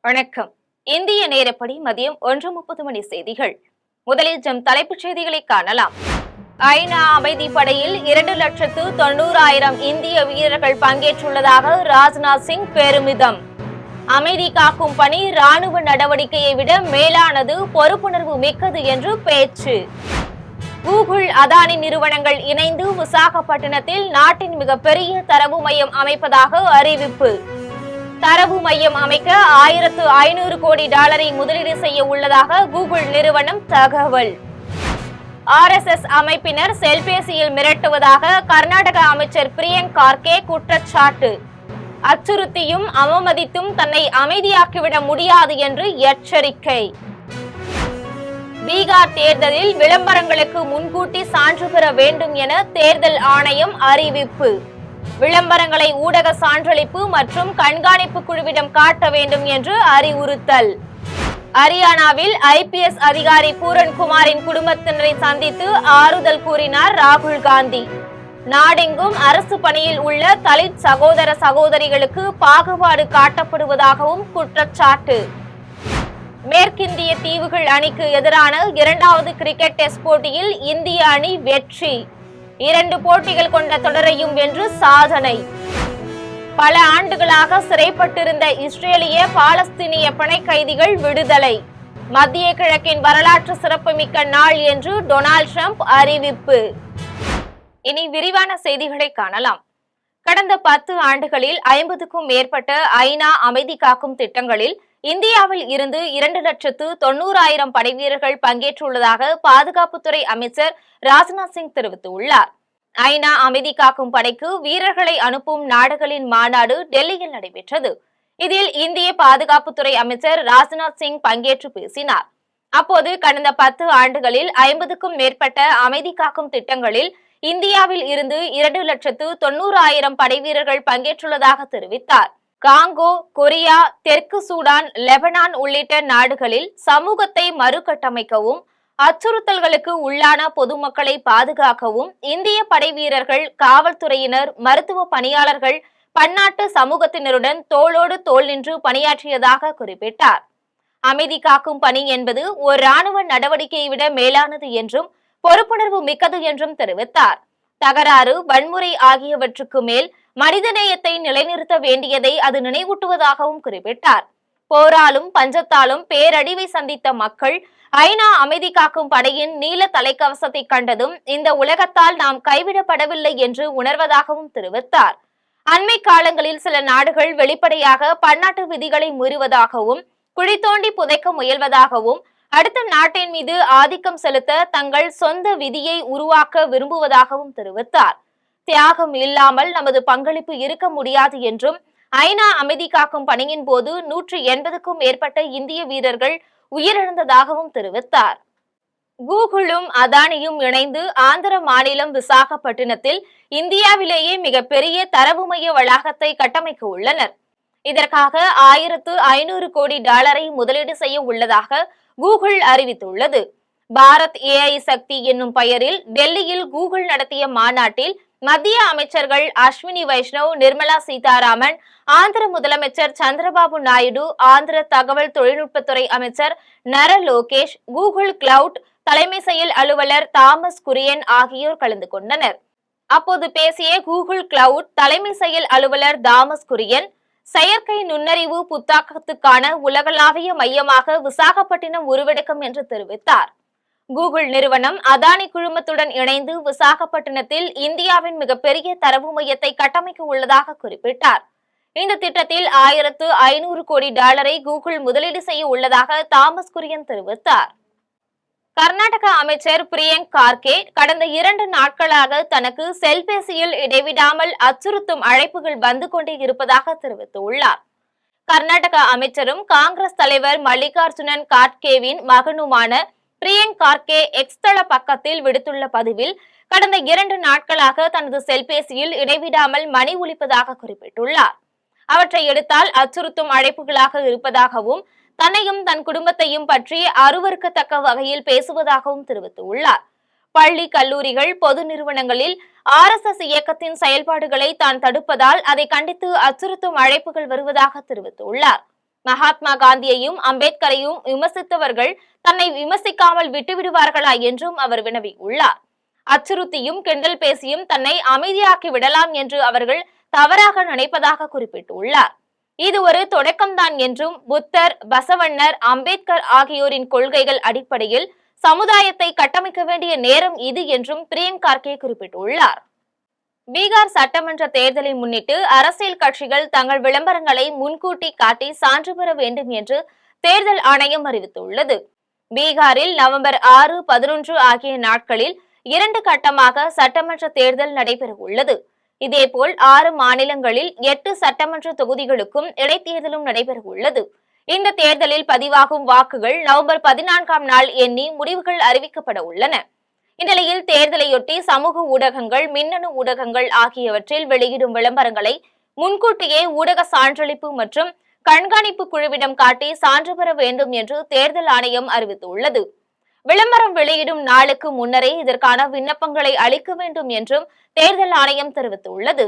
வணக்கம். இந்திய நேரப்படி மதியம் 1:30 மணி செய்திகள். முதலில் தலைப்புச் செய்திகளை காணலாம். ஐநா அமைதி படையில் 2,90,000 இந்திய வீரர்கள் பங்கேற்றுள்ளதாக ராஜ்நாத் சிங் பெருமிதம். அமைதி காக்கும் பணி ராணுவ நடவடிக்கையை விட மேலானது, பொறுப்புணர்வு மிக்கது என்று பேச்சு. கூகுள், அதானி நிறுவனங்கள் இணைந்து விசாகப்பட்டினத்தில் நாட்டின் மிகப்பெரிய தரவு மையம் அமைப்பதாக அறிவிப்பு. தரவு மையம் அமைக்க $1,500 கோடி முதலீடு செய்ய உள்ளதாக கூகுள் நிறுவனம் தகவல். RSS அமைப்பினர் செல்பேசியில் மிரட்டுவதாக கர்நாடக அமைச்சர் பிரியங்க் கார்கே குற்றச்சாட்டு. அச்சுறுத்தியும் அவமதித்தும் தன்னை அமைதியாக்கிவிட முடியாது என்று எச்சரிக்கை. பீகார் தேர்தலில் விளம்பரங்களுக்கு முன்கூட்டி சான்று பெற வேண்டும் என தேர்தல் ஆணையம் அறிவிப்பு. விளம்பரங்களை ஊடக சான்றளிப்பு மற்றும் கண்காணிப்பு குழுவிடம் காட்ட வேண்டும் என்று அறிவுறுத்தல். ஹரியானாவில் IPS அதிகாரி பூரன் குமாரின் குடும்பத்தினரை சந்தித்து ஆறுதல் கூறினார் ராகுல் காந்தி. நாடெங்கும் அரசு பணியில் உள்ள தலித் சகோதர சகோதரிகளுக்கு பாகுபாடு காட்டப்படுவதாகவும் குற்றச்சாட்டு. மேற்கிந்திய தீவுகள் அணிக்கு எதிரான 2வது கிரிக்கெட் டெஸ்ட் போட்டியில் இந்திய அணி வெற்றி. 2 போட்டிகள் கொண்ட தொடரையும் வென்று சாதனை. பல ஆண்டுகளாக சிறைப்பட்டிருந்த இஸ்ரேலிய பாலஸ்தீனிய பிணை கைதிகள் விடுதலை. மத்திய கிழக்கின் வரலாற்று சிறப்புமிக்க நாள் என்று டொனால்ட் ட்ரம்ப் அறிவிப்பு. இனி விரிவான செய்திகளை காணலாம். கடந்த 10 ஆண்டுகளில் 50க்கும் மேற்பட்ட ஐநா அமைதி காக்கும் திட்டங்களில் இந்தியாவில் இருந்து 2,90,000 படைவீரர்கள் பங்கேற்றுள்ளதாக பாதுகாப்புத்துறை அமைச்சர் ராஜ்நாத் சிங் தெரிவித்துள்ளார். ஐநா அமைதி காக்கும் படைக்கு வீரர்களை அனுப்பும் நாடுகளின் மாநாடு டெல்லியில் நடைபெற்றது. இதில் இந்திய பாதுகாப்புத்துறை அமைச்சர் ராஜ்நாத் சிங் பங்கேற்று பேசினார். அப்போது கடந்த 10 ஆண்டுகளில் 50க்கும் மேற்பட்ட அமைதி காக்கும் திட்டங்களில் இந்தியாவில் இருந்து 2,90,000 படைவீரர்கள் பங்கேற்றுள்ளதாக தெரிவித்தார். காங்கோ, கொரியா, தெற்கு சூடான், லெபனான் உள்ளிட்ட நாடுகளில் சமூகத்தை மறுகட்டமைக்கவும் அச்சுறுத்தல்களுக்கு உள்ளான பொதுமக்களை பாதுகாக்கவும் இந்திய படை வீரர்கள், காவல்துறையினர், மருத்துவ பணியாளர்கள் பன்னாட்டு சமூகத்தினருடன் தோளோடு தோள் நின்று பணியாற்றியதாக குறிப்பிட்டார். அமைதி காக்கும் பணி என்பது ஒரு ராணுவ நடவடிக்கையை விட மேலானது என்றும் பொறுப்புணர்வு மிக்கது என்றும் தெரிவித்தார். தகராறு, வன்முறை ஆகியவற்றுக்கு மேல் மனிதநேயத்தை நிலைநிறுத்த வேண்டியதை அது நினைவூட்டுவதாகவும் குறிப்பிட்டார். போராலும் பஞ்சத்தாலும் பேரழிவை சந்தித்த மக்கள் ஐநா அமைதி காக்கும் படையின் நீல தலைக்கவசத்தை கண்டதும் இந்த உலகத்தால் நாம் கைவிடப்படவில்லை என்று உணர்வதாகவும் தெரிவித்தார். அண்மை காலங்களில் சில நாடுகள் வெளிப்படையாக பன்னாட்டு விதிகளை மீறுவதாகவும், குழி தோண்டி புதைக்க முயல்வதாகவும், அடுத்த நாட்டின் மீது ஆதிக்கம் செலுத்த தங்கள் சொந்த விதியை உருவாக்க விரும்புவதாகவும் தெரிவித்தார். தியாகம் இல்லாமல் நமது பங்களிப்பு இருக்க முடியாது என்றும், ஐநா அமைதி காக்கும் பணியின் போது 180க்கும் மேற்பட்ட இந்திய வீரர்கள் உயிரிழந்ததாகவும் தெரிவித்தார். கூகுளும் அதானியும் இணைந்து ஆந்திர மாநிலம் விசாகப்பட்டினத்தில் இந்தியாவிலேயே மிகப்பெரிய தரவு மைய வளாகத்தை கட்டமைக்க உள்ளனர். இதற்காக $1,500 கோடி முதலீடு செய்ய உள்ளதாக கூகுள் அறிவித்துள்ளது. பாரத் AI சக்தி என்னும் பெயரில் டெல்லியில் கூகுள் நடத்திய மாநாட்டில் மத்திய அமைச்சர்கள் அஸ்வினி வைஷ்ணவ், நிர்மலா சீதாராமன், ஆந்திர முதலமைச்சர் சந்திரபாபு நாயுடு, ஆந்திர தகவல் தொழில்நுட்பத்துறை அமைச்சர் நர லோகேஷ், கூகுள் கிளவுட் தலைமை செயல் அலுவலர் தாமஸ் குரியன் ஆகியோர் கலந்து கொண்டனர். அப்போது பேசிய கூகுள் கிளவுட் தலைமை செயல் அலுவலர் தாமஸ் குரியன், செயற்கை நுண்ணறிவு புத்தாக்கத்துக்கான உலகளாவிய மையமாக விசாகப்பட்டினம் உருவெடுக்கும் என்று தெரிவித்தார். கூகுள் நிறுவனம் அதானி குழுமத்துடன் இணைந்து விசாகப்பட்டினத்தில் இந்தியாவின் மிகப்பெரிய தரவு மையத்தை கட்டமைக்க உள்ளதாக குறிப்பிட்டார். இந்த திட்டத்தில் $1,500 கோடி கூகுள் முதலீடு செய்ய உள்ளதாக தாமஸ் குரியன் தெரிவித்தார். கர்நாடக அமைச்சர் பிரியங்க் கார்கே கடந்த 2 நாட்களாக தனக்கு செல்பேசியில் இடைவிடாமல் அச்சுறுத்தும் அழைப்புகள் வந்து கொண்டே இருப்பதாக தெரிவித்துள்ளார். கர்நாடக அமைச்சரும் காங்கிரஸ் தலைவர் மல்லிகார்ஜுனன் கார்கேவின் மகனுமான பிரியங்க் கார்கே எக்ஸ் தள பக்கத்தில் விடுத்துள்ள பதிவில் கடந்த 2 நாட்களாக தனது செல்பேசியில் இடைவிடாமல் மணி ஒலிப்பதாக குறிப்பிட்டுள்ளார். அவற்றை எடுத்தால் அச்சுறுத்தும் அழைப்புகளாக இருப்பதாகவும், தன்னையும் தன் குடும்பத்தையும் பற்றி அருவருக்கத்தக்க வகையில் பேசுவதாகவும் தெரிவித்துள்ளார். பள்ளி, கல்லூரிகள், பொது நிறுவனங்களில் RSS இயக்கத்தின் செயல்பாடுகளை தான் தடுப்பதால் அதை கண்டித்து அச்சுறுத்தும் அழைப்புகள் வருவதாக தெரிவித்துள்ளார். மகாத்மா காந்தியையும் அம்பேத்கரையும் விமர்சித்தவர்கள் தன்னை விமர்சிக்காமல் விட்டுவிடுவார்களா என்றும் அவர் வினவியுள்ளார். அச்சுறுத்தியும் கிண்டல் பேசியும் தன்னை அமைதியாக்கி விடலாம் என்று அவர்கள் தவறாக நினைப்பதாக குறிப்பிட்டுள்ளார். இது ஒரு தொடக்கம்தான் என்றும் புத்தர், பசவண்ணர், அம்பேத்கர் ஆகியோரின் கொள்கைகள் அடிப்படையில் சமுதாயத்தை கட்டமைக்க வேண்டிய நேரம் இது என்றும் பிரியங்க் கார்கே குறிப்பிட்டுள்ளார். பீகார் சட்டமன்ற தேர்தலை முன்னிட்டு அரசியல் கட்சிகள் தங்கள் விளம்பரங்களை முன்கூட்டி காட்டி சான்று பெற வேண்டும் என்று தேர்தல் ஆணையம் அறிவித்துள்ளது. பீகாரில் நவம்பர் 6, 11 ஆகிய நாட்களில் 2 கட்டமாக சட்டமன்ற தேர்தல் நடைபெற உள்ளது. இதேபோல் 6 மாநிலங்களில் 8 சட்டமன்ற தொகுதிகளுக்கும் இடைத்தேர்தலும் நடைபெற உள்ளது. இந்த தேர்தலில் பதிவாகும் வாக்குகள் நவம்பர் 14ஆம் நாள் எண்ணி முடிவுகள் அறிவிக்கப்பட உள்ளன. இந்நிலையில் தேர்தலையொட்டி சமூக ஊடகங்கள், மின்னணு ஊடகங்கள் ஆகியவற்றில் வெளியிடும் விளம்பரங்களை முன்கூட்டியே ஊடக சான்றளிப்பு மற்றும் கண்காணிப்பு குழுவிடம் காட்டி சான்று பெற வேண்டும் என்று தேர்தல் ஆணையம் அறிவித்துள்ளது. விளம்பரம் வெளியிடும் நாளுக்கு முன்னரே இதற்கான விண்ணப்பங்களை அளிக்க வேண்டும் என்றும் தேர்தல் ஆணையம் தெரிவித்துள்ளது.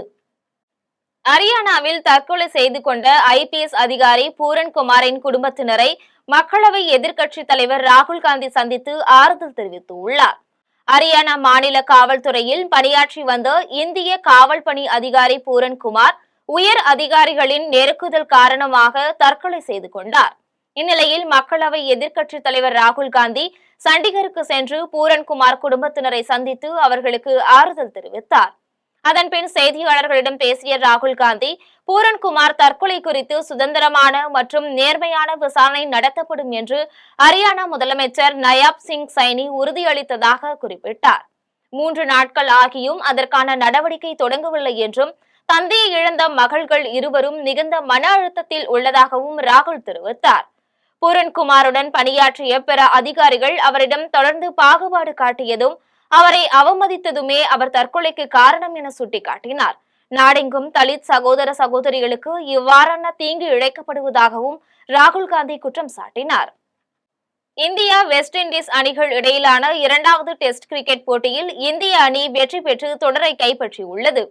ஹரியானாவில் தற்கொலை செய்து கொண்ட IPS அதிகாரி பூரன் குமாரின் குடும்பத்தினரை மக்களவை எதிர்க்கட்சி தலைவர் ராகுல் காந்தி சந்தித்து ஆறுதல் தெரிவித்துள்ளார். ஹரியானா மாநில காவல்துறையில் பணியாற்றி வந்த இந்திய காவல் பணி அதிகாரி பூரன் குமார் உயர் அதிகாரிகளின் நெருக்குதல் காரணமாக தற்கொலை செய்து கொண்டார். இந்நிலையில் மக்களவை எதிர்க்கட்சி தலைவர் ராகுல் காந்தி சண்டிகருக்கு சென்று பூரன்குமார் குடும்பத்தினரை சந்தித்து அவர்களுக்கு ஆறுதல் தெரிவித்தார். அதன்பின் செய்தியாளர்களிடம் பேசிய ராகுல் காந்தி, பூரன்குமார் தற்கொலை குறித்து சுதந்திரமான மற்றும் நேர்மையான விசாரணை நடத்தப்படும் என்று ஹரியானா முதலமைச்சர் நயாப் சிங் சைனி உறுதியளித்ததாக குறிப்பிட்டார். 3 நாட்கள் ஆகியும் அதற்கான நடவடிக்கை தொடங்கவில்லை என்றும் தந்தையை இழந்த மகள்கள் இருவரும் மிகுந்த மன அழுத்தத்தில் உள்ளதாகவும் ராகுல் தெரிவித்தார். பூரன்குமாருடன் பணியாற்றிய பிற அதிகாரிகள் அவரிடம் தொடர்ந்து பாகுபாடு காட்டியதும் அவரை அவமதித்ததுமே அவர் தற்கொலைக்கு காரணம் என சுட்டிக்காட்டினார். நாடெங்கும் தலித் சகோதர சகோதரிகளுக்கு இவ்வாறான தீங்கு இழைக்கப்படுவதாகவும் ராகுல் காந்தி குற்றம் சாட்டினார். இந்தியா வெஸ்ட் இண்டீஸ் அணிகள் இடையிலான 2வது டெஸ்ட் கிரிக்கெட் போட்டியில் இந்திய அணி வெற்றி பெற்று தொடரை கைப்பற்றியுள்ளது.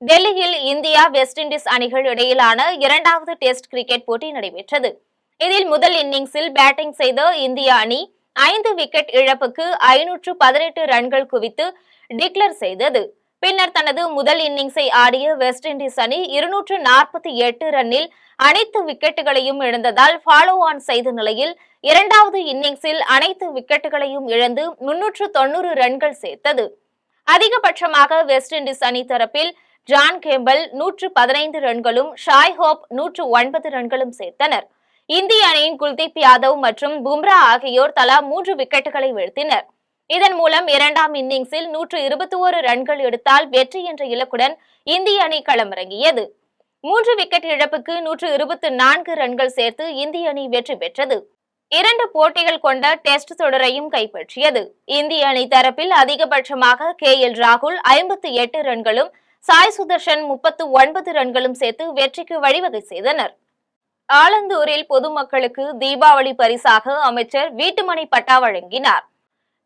டெல்லியில் இந்தியா வெஸ்ட் இண்டீஸ் அணிகள் இடையிலான 2வது டெஸ்ட் கிரிக்கெட் போட்டி நடைபெற்றது. இதில் முதல் இன்னிங்ஸில் பேட்டிங் செய்த இந்திய அணி 5 விக்கெட் இழப்புக்கு 518 ரன்கள் குவித்து டிக்ளேர் செய்தது. பின்னர் தனது முதல் இன்னிங்ஸை ஆடிய வெஸ்ட் இண்டீஸ் அணி 248 ரன்னில் அனைத்து விக்கெட்டுகளையும் இழந்ததால் ஃபாலோ ஆன் செய்த நிலையில் 2வது இன்னிங்ஸில் அனைத்து விக்கெட்டுகளையும் இழந்து 390 ரன்கள் சேர்த்தது. அதிகபட்சமாக வெஸ்ட் இண்டீஸ் அணி தரப்பில் ஜான் கேம்பல் 115 ரன்களும், ஷாய் ஹோப் 109 ரன்களும் சேர்த்தனர். இந்திய அணியின் குல்தீப் யாதவ் மற்றும் பும்ரா ஆகியோர் தலா 3 விக்கெட்டுகளை வீழ்த்தினர். இதன் மூலம் 2ஆம் இன்னிங்ஸில் 121 ரன்கள் எடுத்தால் வெற்றி என்ற இலக்குடன் இந்திய அணி களமிறங்கியது. 3 விக்கெட் இழப்புக்கு 124 ரன்கள் சேர்த்து இந்திய அணி வெற்றி பெற்றது. 2 போட்டிகள் கொண்ட டெஸ்ட் தொடரையும் கைப்பற்றியது. இந்திய அணி தரப்பில் அதிகபட்சமாக KL ராகுல் 58 ரன்களும், சாய் சுதர்ஷன் 39 ரன்களும் சேர்த்து வெற்றிக்கு வழிவகை செய்தனர். ஆலந்தூரில் பொதுமக்களுக்கு தீபாவளி பரிசாக அமைச்சர் வீட்டுமனை பட்டா வழங்கினார்.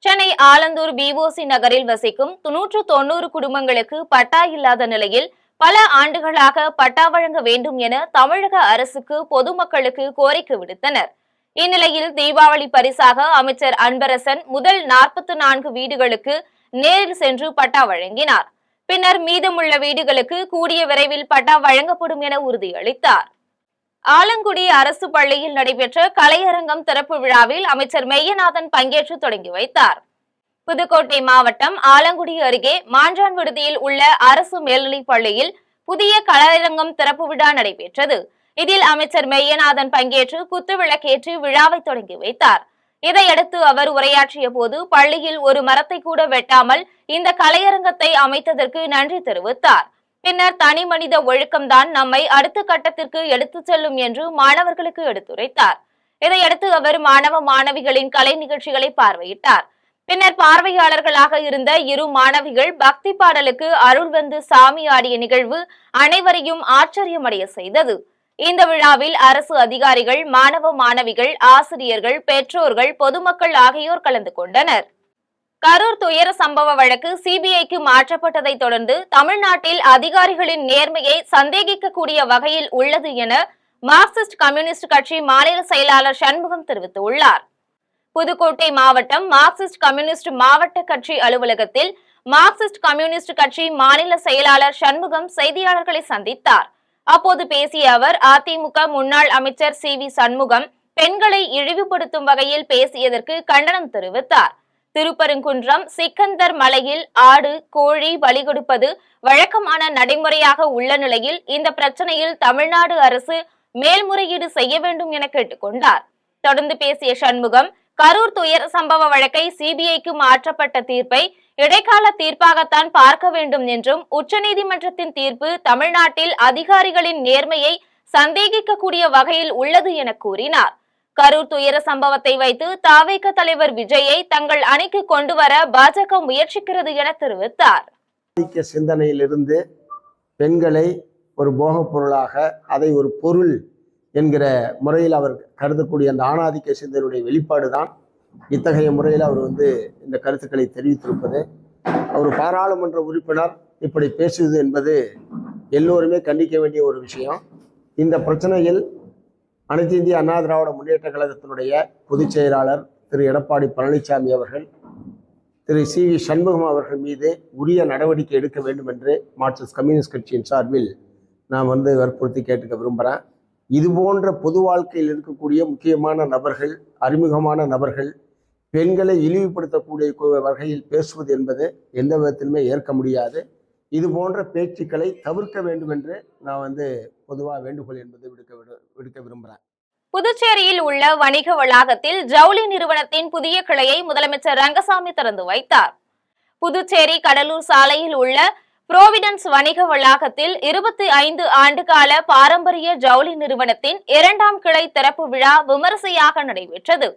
சென்னை ஆலந்தூர் BOC நகரில் வசிக்கும் 190 குடும்பங்களுக்கு பட்டா இல்லாத நிலையில் பல ஆண்டுகளாக பட்டா வழங்க வேண்டும் என தமிழக அரசுக்கு பொதுமக்களுக்கு கோரிக்கை விடுத்தனர். இந்நிலையில் தீபாவளி பரிசாக அமைச்சர் அன்பரசன் முதல் 44 வீடுகளுக்கு நேரில் சென்று பட்டா வழங்கினார். பின்னர் மீதமுள்ள வீடுகளுக்கு கூடிய விரைவில் பட்டா வழங்கப்படும் என உறுதியளித்தார். ஆலங்குடி அரசு பள்ளியில் நடைபெற்ற கலையரங்கம் திறப்பு விழாவில் அமைச்சர் மெய்யநாதன் பங்கேற்று தொடங்கி வைத்தார். புதுக்கோட்டை மாவட்டம் ஆலங்குடி அருகே மாஞ்சான் விடுதியில் உள்ள அரசு மேல்நிலைப் பள்ளியில் புதிய கலையரங்கம் திறப்பு விழா நடைபெற்றது. இதில் அமைச்சர் மெய்யநாதன் பங்கேற்று குத்துவிளக்கேற்றி விழாவை தொடங்கி வைத்தார். இதையடுத்து அவர் உரையாற்றிய போது பள்ளியில் ஒரு மரத்தை கூட வெட்டாமல் இந்த கலையரங்கத்தை அமைத்ததற்கு நன்றி தெரிவித்தார். பின்னர் தனி மனித ஒழுக்கம்தான் நம்மை அடுத்த கட்டத்திற்கு எடுத்துச் செல்லும் என்று மாணவர்களுக்கு எடுத்துரைத்தார். இதையடுத்து அவர் மாணவ மாணவிகளின் கலை நிகழ்ச்சிகளை பார்வையிட்டார். பின்னர் பார்வையாளர்களாக இருந்த 2 மாணவிகள் பக்தி பாடலுக்கு அருள் வந்து சாமி ஆடிய நிகழ்வு அனைவரையும் ஆச்சரியமடைய செய்தது. இந்த விழாவில் அரசு அதிகாரிகள், மாணவ மாணவிகள், ஆசிரியர்கள், பெற்றோர்கள், பொதுமக்கள் ஆகியோர் கலந்து கொண்டனர். கரூர் துயர சம்பவ வழக்கு CBIக்கு மாற்றப்பட்டதை தொடர்ந்து தமிழ்நாட்டில் அதிகாரிகளின் நேர்மையை சந்தேகிக்கக்கூடிய வகையில் உள்ளது என மார்க்சிஸ்ட் கம்யூனிஸ்ட் கட்சி மாநில செயலாளர் சண்முகம் தெரிவித்துள்ளார். புதுக்கோட்டை மாவட்டம் மார்க்சிஸ்ட் கம்யூனிஸ்ட் மாவட்ட கட்சி அலுவலகத்தில் மார்க்சிஸ்ட் கம்யூனிஸ்ட் கட்சி மாநில செயலாளர் சண்முகம் செய்தியாளர்களை சந்தித்தார். அப்போது பேசிய அவர், அதிமுக முன்னாள் அமைச்சர் சி.வி. சண்முகம் பெண்களை இழிவுபடுத்தும் வகையில் பேசியதற்கு கண்டனம் தெரிவித்தார். திருப்பரங்குன்றம் சிக்கந்தர் மலையில் ஆடு கோழி பலி கொடுப்பது வழக்கமான நடைமுறையாக உள்ள நிலையில் இந்த பிரச்சனையில் தமிழ்நாடு அரசு மேல்முறையீடு செய்ய வேண்டும் என கேட்டுக்கொண்டார். தொடர்ந்து பேசிய சண்முகம், கரூர் துயர சம்பவ வழக்கை சிபிஐக்கு மாற்றப்பட்ட தீர்ப்பை இடைக்கால தீர்ப்பாகத்தான் பார்க்க வேண்டும் என்றும், உச்சநீதிமன்றத்தின் தீர்ப்பு தமிழ்நாட்டில் அதிகாரிகளின் நேர்மையை சந்தேகிக்கக்கூடிய வகையில் உள்ளது என கூறினார். கரூர் துயர சம்பவத்தை வைத்து தாவேக தலைவர் விஜயை தங்கள் அணிக்கு கொண்டு வர பாஜக முயற்சிக்கிறது என தெரிவித்தார். சிந்தனையிலிருந்து பெண்களை ஒரு போகப் பொருளாக, அதை ஒரு பொருள் என்கிற முறையில் அவர் கருதக்கூடிய அந்த ஆணாதிக்க சிந்தனையுடைய வெளிப்பாடுதான் இத்தகைய முறையில் அவர் இந்த கருத்துக்களை தெரிவித்திருப்பது. அவர் பாராளுமன்ற உறுப்பினர் இப்படி பேசுவது என்பது எல்லோருமே கண்டிக்க வேண்டிய ஒரு விஷயம். இந்த பிரச்சனையில் அனைத்து இந்திய அண்ணா திராவிட முன்னேற்ற கழகத்தினுடைய பொதுச் செயலாளர் திரு எடப்பாடி பழனிசாமி அவர்கள் திரு சி.வி. சண்முகம் அவர்கள் மீது உரிய நடவடிக்கை எடுக்க வேண்டும் என்று மார்க்சிஸ்ட் கம்யூனிஸ்ட் கட்சியின் சார்பில் நான் வற்புறுத்தி கேட்டுக்க விரும்புகிறேன். இது போன்ற பொது வாழ்க்கையில் இருக்கக்கூடிய முக்கியமான நபர்கள், அறிமுகமான நபர்கள் பெண்களை இழிவுபடுத்தக்கூடிய வகையில் பேசுவது என்பது எந்த விதத்திலுமே ஏற்க முடியாது. இது போன்ற பேச்சுக்களை தவிர்க்க வேண்டும் என்று நான் பொதுவாக வேண்டுகோள் என்பதை விடுக்க விரும்புகிறேன். புதுச்சேரியில் உள்ள வணிக வளாகத்தில் ஜவுளி நிறுவனத்தின் புதிய கிளையை முதலமைச்சர் ரங்கசாமி திறந்து வைத்தார். புதுச்சேரி கடலூர் சாலையில் உள்ள புரோவிடன்ஸ் வணிக வளாகத்தில் 25 ஆண்டுகால பாரம்பரிய ஜவுளி நிறுவனத்தின் 2ஆம் கிளை திறப்பு விழா விமரிசையாக நடைபெற்றது.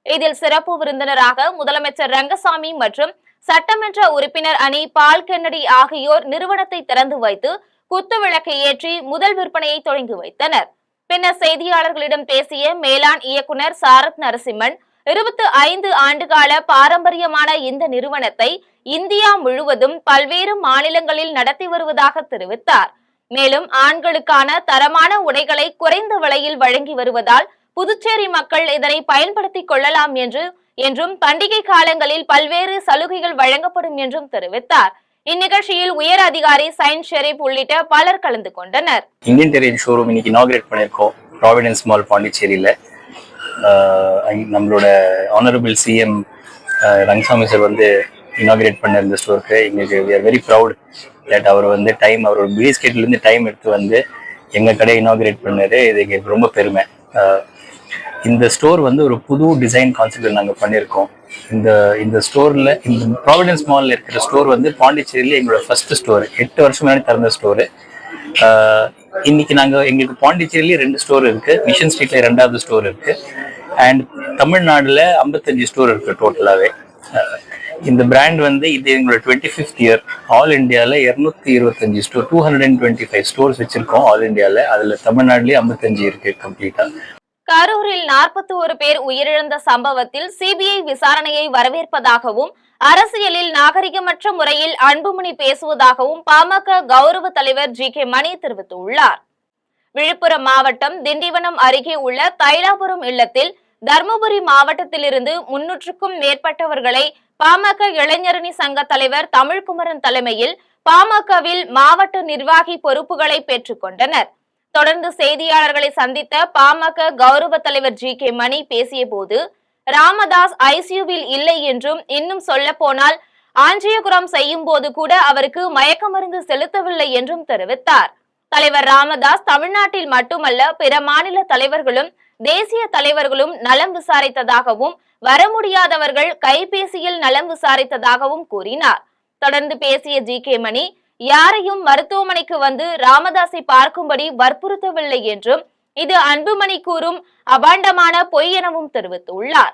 இதில் சிறப்பு விருந்தினராக முதலமைச்சர் ரங்கசாமி மற்றும் சட்டமன்ற உறுப்பினர் அணி பால் கென்னடி ஆகியோர் நிறுவனத்தை திறந்து வைத்து குத்துவிளக்கை ஏற்றி முதல் விற்பனையை தொடங்கி வைத்தனர். பின்னர் செய்தியாளர்களிடம் பேசிய மேலாண் இயக்குனர் சாரத் நரசிம்மன், 25 ஆண்டுகால பாரம்பரியமான இந்த நிறுவனத்தை இந்தியா முழுவதும் பல்வேறு மாநிலங்களில் நடத்தி வருவதாக தெரிவித்தார். மேலும் ஆண்களுக்கான தரமான உடைகளை குறைந்த விலையில் வழங்கி வருவதால் புதுச்சேரி மக்கள் இதனை பயன்படுத்திக் கொள்ளலாம் என்றும் பண்டிகை காலங்களில் பல்வேறு சலுகைகள் வழங்கப்படும் என்றும் தெரிவித்தார். இந்நிகழ்ச்சியில் உயர் அதிகாரி சைன் ஷெரீப் உள்ளிட்ட பலர் கலந்து கொண்டனர். இந்தியன் டெரியன் ஷோரூம் இன்னைக்கு இனாகிரேட் பண்ணியிருக்கோம் ப்ராவிடன்ஸ் மால் பாண்டிச்சேரியில. நம்மளோட honourable CM Rangasamy sir inaugurate பண்ண இந்த ஸ்டோருக்கு எங்களுக்கு we are very proud that அவர் அவரோட பிஸி ஸ்கெட்யூல்லேருந்து டைம் எடுத்து எங்கள் கடையை இனாகிரேட் பண்ணாரு. இது எங்களுக்கு ரொம்ப பெருமை. இந்த ஸ்டோர் ஒரு புது டிசைன் கான்செப்ட் நாங்கள் பண்ணியிருக்கோம். இந்த ஸ்டோரில், இந்த ப்ராவிடன்ஸ் மாலில் இருக்கிற ஸ்டோர் பாண்டிச்சேரியில் எங்களோட ஃபர்ஸ்ட் ஸ்டோர். 8 வருஷம் முன்னாடி திறந்த ஸ்டோரு. இன்னைக்கு எங்களுக்கு பாண்டிச்சேரியிலேயே 2 ஸ்டோர் இருக்கு. மிஷன் ஸ்ட்ரீட்ல 2வது ஸ்டோர் இருக்கு. அண்ட் தமிழ்நாடுல 55 ஸ்டோர் இருக்கு டோட்டலாவே. இந்த பிராண்ட் இது எங்களோட 25th இயர். ஆல் இண்டியால 225 ஸ்டோர், 225 ஸ்டோர்ஸ் வச்சிருக்கோம் ஆல் இண்டியால. அதுல தமிழ்நாடுலயே 55 இருக்கு கம்ப்ளீட்டா. கரூரில் 41 பேர் உயிரிழந்த சம்பவத்தில் சிபிஐ விசாரணையை வரவேற்பதாகவும், அரசியலில் நாகரிகமற்ற முறையில் அன்புமணி பேசுவதாகவும் பாமக கௌரவ தலைவர் ஜி.கே. மணி தெரிவித்துள்ளார். விழுப்புரம் மாவட்டம் திண்டிவனம் அருகே உள்ள தைலாபுரம் இல்லத்தில் தர்மபுரி மாவட்டத்திலிருந்து 300க்கும் மேற்பட்டவர்களை பாமக இளைஞரணி சங்க தலைவர் தமிழ்குமரன் தலைமையில் பாமகவில் மாவட்ட நிர்வாகி பொறுப்புகளை பெற்றுக் கொண்டனர். தொடர்ந்து செய்தியாளர்களை சந்தித்த பாமக கௌரவ தலைவர் ஜி.கே. மணி பேசிய போது, ராமதாஸ் ஐசியூவில் இல்லை என்றும், இன்னும் சொல்ல போனால் ஆஞ்சியோகிராம் செய்யும் போது கூட அவருக்கு மயக்க மருந்து செலுத்தவில்லை என்றும் தெரிவித்தார். தலைவர் ராமதாஸ் தமிழ்நாட்டில் மட்டுமல்ல பிற மாநில தலைவர்களும் தேசிய தலைவர்களும் நலம் விசாரித்ததாகவும், வர முடியாதவர்கள் கைபேசியில் நலம் விசாரித்ததாகவும் கூறினார். தொடர்ந்து பேசிய ஜி.கே. மணி, யாரையும் மருத்துவமனைக்கு ராமதாஸை பார்க்கும்படி வற்புறுத்தவில்லை என்றும், இது அன்புமணி கூறும் அபாண்டமான பொய் எனவும் தெரிவித்துள்ளார்.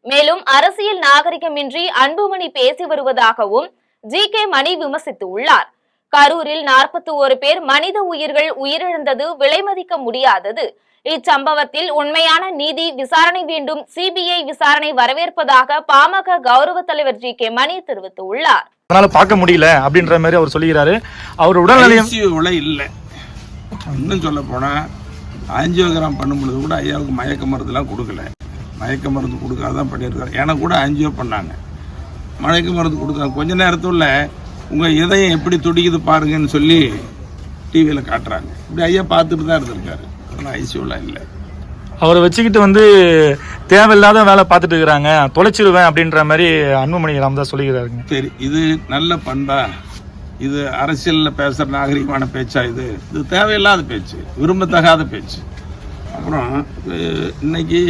மேலும் அரசியல் நாகரிகமின்றி அன்புமணி பேசி வருவதாகவும் ஜி.கே. மணி விமர்சித்துள்ளார். கரூரில் 41 பேர் மனித உயிர்கள் உயிரிழந்தது விலைமதிக்க முடியாதது. இச்சம்பவத்தில் உண்மையான நீதி விசாரணை வேண்டும். சிபிஐ விசாரணை வரவேற்பதாக பாமக கௌரவ தலைவர் ஜி.கே. மணி தெரிவித்துள்ளார். அதனால பார்க்க முடியல அப்படின்ற மாதிரி அவர் சொல்லுகிறாரு. அவர் உடல்நிலையம் இல்ல, இன்னும் சொல்ல போனா ஆஞ்சியோகிராம் பண்ணும் பொழுது கூட ஐயாவுக்கு மயக்க மருந்துலாம் கொடுக்கல. மயக்க மருந்து கொடுக்காதான் பண்ணியிருக்காரு. எனக்கு கூட ஆஞ்சியோ பண்ணாங்க, மயக்க மருந்து கொடுக்காங்க. கொஞ்ச நேரத்துள்ள உங்கள் இதயம் எப்படி துடிக்குது பாருங்கன்னு சொல்லி டிவியில் காட்டுறாங்க. இப்படி ஐயா பார்த்துட்டு தான் இருந்திருக்காரு. அதெல்லாம் ஐசியூலாம் இல்லை. அவரை வச்சுக்கிட்டு வந்து தேவையில்லாத வேலை பார்த்துட்டு இருக்கிறாங்க, தொலைச்சிருவேன் அப்படின்ற மாதிரி அன்புமணி ராமதாஸ் சொல்லிக்கிறாருங்க. சரி, இது நல்ல பண்பா? இது அரசியலில் பேசுகிற நாகரிகமான பேச்சா? இது தேவையில்லாத பேச்சு, விரும்பத்தகாத பேச்சு. அப்புறம் இன்னைக்கு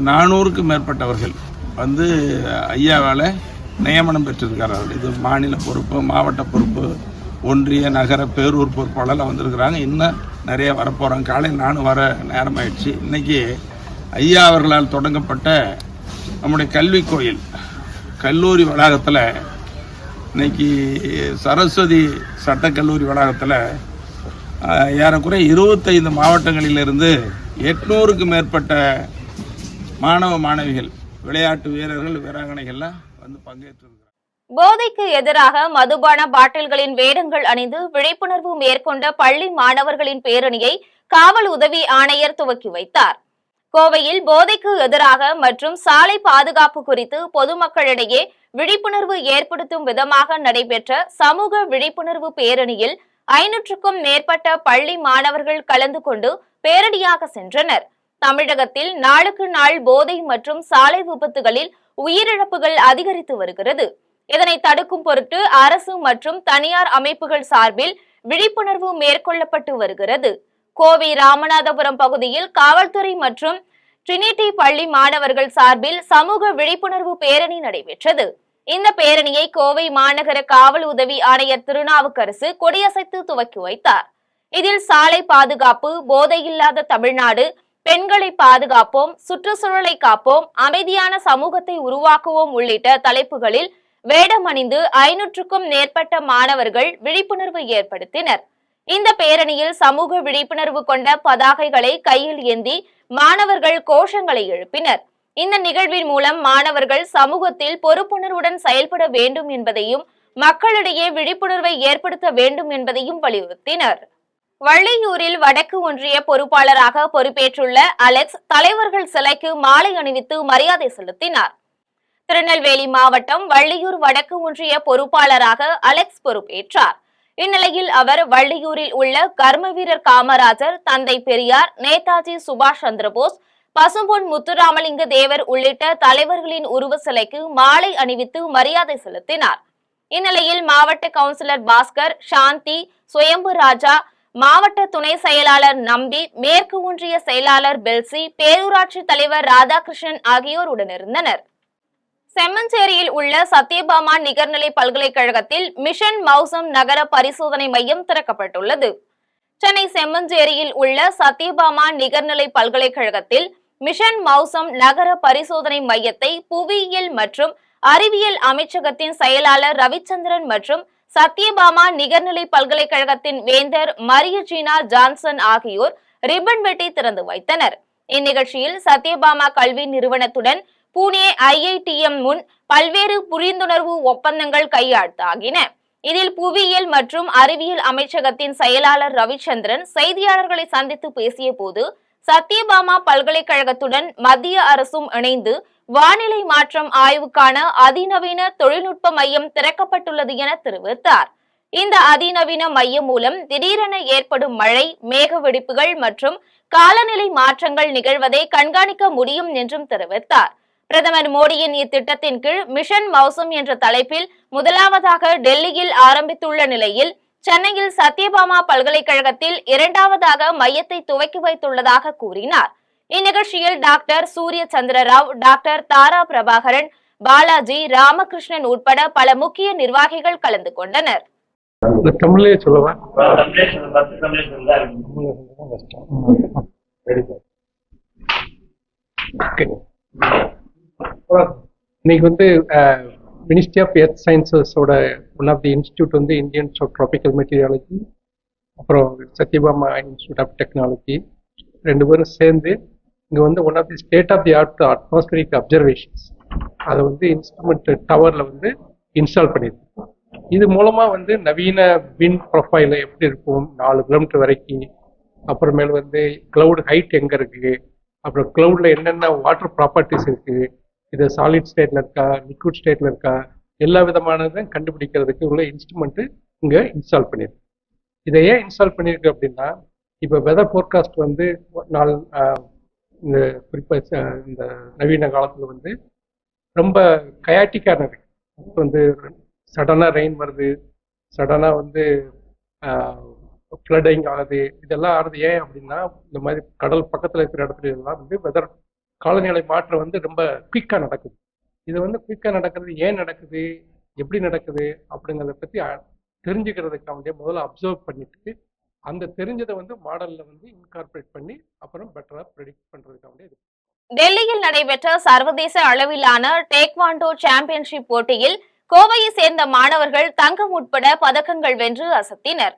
400க்கு மேற்பட்டவர்கள் வந்து ஐயாவால் நியமனம் பெற்றிருக்கிறார்கள். இது மாநில பொறுப்பு, மாவட்ட பொறுப்பு, ஒன்றிய நகர பேரூர் பொறுப்பாளர்லாம் வந்திருக்கிறாங்க. இன்னும் நிறைய வரப்போகிறாங்க. காலையில் நானும் வர நேரமாயிடுச்சு. இன்றைக்கி ஐயா அவர்களால் தொடங்கப்பட்ட நம்முடைய கல்வி கோயில் கல்லூரி வளாகத்தில், இன்னைக்கு சரஸ்வதி சட்டக்கல்லூரி வளாகத்தில் ஏறக்குறைய 25 மாவட்டங்களிலிருந்து 800க்கு மேற்பட்ட மாணவ மாணவிகள், விளையாட்டு வீரர்கள், வீராங்கனைகள்லாம் வந்து பங்கேற்றிருக்கிறார். போதைக்கு எதிராக மதுபான பாட்டில்களின் வேடங்கள் அணிந்து விழிப்புணர்வு மேற்கொண்ட பள்ளி மாணவர்களின் பேரணியை காவல் உதவி ஆணையர் துவக்கி வைத்தார். கோவையில் போதைக்கு எதிராக மற்றும் சாலை பாதுகாப்பு குறித்து பொதுமக்களிடையே விழிப்புணர்வு ஏற்படுத்தும் விதமாக நடைபெற்ற சமூக விழிப்புணர்வு பேரணியில் 500க்கும் மேற்பட்ட பள்ளி மாணவர்கள் கலந்து கொண்டு பேரணியாக சென்றனர். தமிழகத்தில் நாளுக்கு நாள் போதை மற்றும் சாலை விபத்துகளில் உயிரிழப்புகள் அதிகரித்து வருகிறது. இதனை தடுக்கும் பொருட்டு அரசு மற்றும் தனியார் அமைப்புகள் சார்பில் விழிப்புணர்வு மேற்கொள்ளப்பட்டு வருகிறது. கோவை ராமநாதபுரம் பகுதியில் காவல்துறை மற்றும் ட்ரினிட்டி பள்ளி மாணவர்கள் சார்பில் சமூக விழிப்புணர்வு பேரணி நடைபெற்றது. இந்த பேரணியை கோவை மாநகர காவல் உதவி ஆணையர் திருநாவுக்கரசு கொடியசைத்து துவக்கி வைத்தார். இதில் சாலை பாதுகாப்பு, போதையில்லாத தமிழ்நாடு, பெண்களை பாதுகாப்போம், சுற்றுச்சூழலை காப்போம், அமைதியான சமூகத்தை உருவாக்குவோம் உள்ளிட்ட தலைப்புகளில் வேடம் அணிந்து 500க்கும் மேற்பட்ட மாணவர்கள் விழிப்புணர்வு ஏற்படுத்தினர். இந்த பேரணியில் சமூக விழிப்புணர்வு கொண்ட பதாகைகளை கையில் ஏந்தி மாணவர்கள் கோஷங்களை எழுப்பினர். இந்த நிகழ்வின் மூலம் மாணவர்கள் சமூகத்தில் பொறுப்புணர்வுடன் செயல்பட வேண்டும் என்பதையும் மக்களிடையே விழிப்புணர்வை ஏற்படுத்த வேண்டும் என்பதையும் வலியுறுத்தினர். வள்ளியூரில் வடக்கு ஒன்றிய பொறுப்பாளராக பொறுப்பேற்றுள்ள அலெக்ஸ் தலைவர்கள் சிலைக்கு மாலை அணிவித்து மரியாதை செலுத்தினார். திருநெல்வேலி மாவட்டம் வள்ளியூர் வடக்கு ஒன்றிய பொறுப்பாளராக அலெக்ஸ் பொறுப்பேற்றார். இந்நிலையில் அவர் வள்ளியூரில் உள்ள கர்ம வீரர் காமராஜர், தந்தை பெரியார், நேதாஜி சுபாஷ் சந்திரபோஸ், பசும்பொன் முத்துராமலிங்க தேவர் உள்ளிட்ட தலைவர்களின் உருவ சிலைக்கு மாலை அணிவித்து மரியாதை செலுத்தினார். இந்நிலையில் மாவட்ட கவுன்சிலர் பாஸ்கர், சாந்தி, சுயம்பு ராஜா, மாவட்ட துணை செயலாளர் நம்பி, மேற்கு ஒன்றிய செயலாளர் பெல்சி, பேரூராட்சி தலைவர் ராதாகிருஷ்ணன் ஆகியோர் உடனிருந்தனர். செம்மஞ்சேரியில் உள்ள சத்யபாமா நிகர்நிலை பல்கலைக்கழகத்தில் மிஷன் மௌசம் நகர பரிசோதனை மையம் திறக்கப்பட்டுள்ளது. சென்னை செம்மஞ்சேரியில் உள்ள சத்யபாமா நிகர்நிலை பல்கலைக்கழகத்தில் மிஷன் மௌசம் நகர பரிசோதனை மையத்தை புவியியல் மற்றும் அறிவியல் அமைச்சகத்தின் செயலாளர் ரவிச்சந்திரன் மற்றும் சத்யபாமா நிகர்நிலை பல்கலைக்கழகத்தின் வேந்தர் மரியஜீனா ஜான்சன் ஆகியோர் ரிப்பன் வெட்டி திறந்து வைத்தனர். இந்நிகழ்ச்சியில் சத்யபாமா கல்வி நிறுவனத்துடன் புனே IITM முன் பல்வேறு புரிந்துணர்வு ஒப்பந்தங்கள் கையெழுத்தாகின. இதில் புவியியல் மற்றும் அறிவியல் அமைச்சகத்தின் செயலாளர் ரவிச்சந்திரன் செய்தியாளர்களை சந்தித்து பேசிய போது, சத்யபாமா பல்கலைக்கழகத்துடன் மத்திய அரசும் இணைந்து வானிலை மாற்றம் ஆய்வுக்கான அதிநவீன தொழில்நுட்ப மையம் திறக்கப்பட்டுள்ளது என தெரிவித்தார். இந்த அதிநவீன மையம் மூலம் திடீரென ஏற்படும் மழை, மேக வெடிப்புகள் மற்றும் காலநிலை மாற்றங்கள் நிகழ்வதை கண்காணிக்க முடியும் என்றும் தெரிவித்தார். பிரதமர் மோடியின் இத்திட்டத்தின் கீழ் மிஷன் மௌசம் என்ற தலைப்பில் முதலாவதாக டெல்லியில் ஆரம்பித்துள்ள நிலையில் சென்னையில் சத்யபாமா பல்கலைக்கழகத்தில் இரண்டாவதாக மையத்தை துவக்கி வைத்துள்ளதாக கூறினார். இந்நிகழ்ச்சியில் டாக்டர் சூரிய சந்திரராவ், டாக்டர் தாரா பிரபாகரன், பாலாஜி, ராமகிருஷ்ணன் உட்பட பல முக்கிய நிர்வாகிகள் கலந்து கொண்டனர். இன்னைக்கு வந்து மினிஸ்ட்ரி ஆஃப் எர்த் சயின்சஸோட ஒன் ஆஃப் தி இன்ஸ்டியூட் வந்து இந்தியன் ட்ராபிக்கல் மெட்டீரியாலஜி, அப்புறம் சத்யபாமா இன்ஸ்டியூட் ஆஃப் டெக்னாலஜி ரெண்டு பேரும் சேர்ந்து இங்கே வந்து one of the state of the art atmospheric observations அதை வந்து இன்ஸ்ட்ருமெண்ட் டவரில் வந்து இன்ஸ்டால் பண்ணியிருக்கோம். இது மூலமாக வந்து நவீன விண்ட் ப்ரொஃபைல எப்படி இருக்கும், 4 கிலோமீட்டர் வரைக்கும் அப்புறமேல் வந்து கிளவுட் ஹைட் எங்கே இருக்குது, அப்புறம் கிளவுடில் என்னென்ன வாட்டர் ப்ராப்பர்ட்டிஸ் இருக்குது, இது சாலிட் ஸ்டேட்டில் இருக்கா லிக்விட் ஸ்டேட்டில் இருக்கா, எல்லா விதமானதை கண்டுபிடிக்கிறதுக்கு உள்ள இன்ஸ்ட்ருமெண்ட்டு இங்கே இன்ஸ்டால் பண்ணியிருக்கு. இதை ஏன் இன்ஸ்டால் பண்ணியிருக்கு அப்படின்னா, இப்போ வெதர் ஃபோர்காஸ்ட் வந்து இந்த குறிப்பாக இந்த நவீன காலத்தில் வந்து ரொம்ப கயாட்டிக்கான இருக்கு. வந்து சடனாக ரெயின் வருது, சடனாக வந்து ஃப்ளட்டிங் ஆகுது. இதெல்லாம் ஆகுது ஏன் அப்படின்னா, இந்த மாதிரி கடல் பக்கத்தில் இருக்கிற இடத்துல எல்லாம் வந்து வெதர் காலநிலை மாற்றம் வந்து ரொம்ப குயிக்காக நடக்குது. இது வந்து குயிக்காக நடக்கிறது ஏன் நடக்குது, எப்படி நடக்குது அப்படிங்கிறத பற்றி தெரிஞ்சுக்கிறதுக்காக முதல்ல அப்சர்வ் பண்ணிட்டு அந்த தெரிஞ்சதை வந்து மாடலில் வந்து இன்கார்பரேட் பண்ணி அப்புறம் பெட்டராக ப்ரெடிக்ட் பண்ணுறதுக்காக. டெல்லியில் நடைபெற்ற சர்வதேச அளவிலான டேக்வாண்டோ சாம்பியன்ஷிப் போட்டியில் கோவையை சேர்ந்த மாணவர்கள் தங்கம் உட்பட பதக்கங்கள் வென்று அசத்தினர்.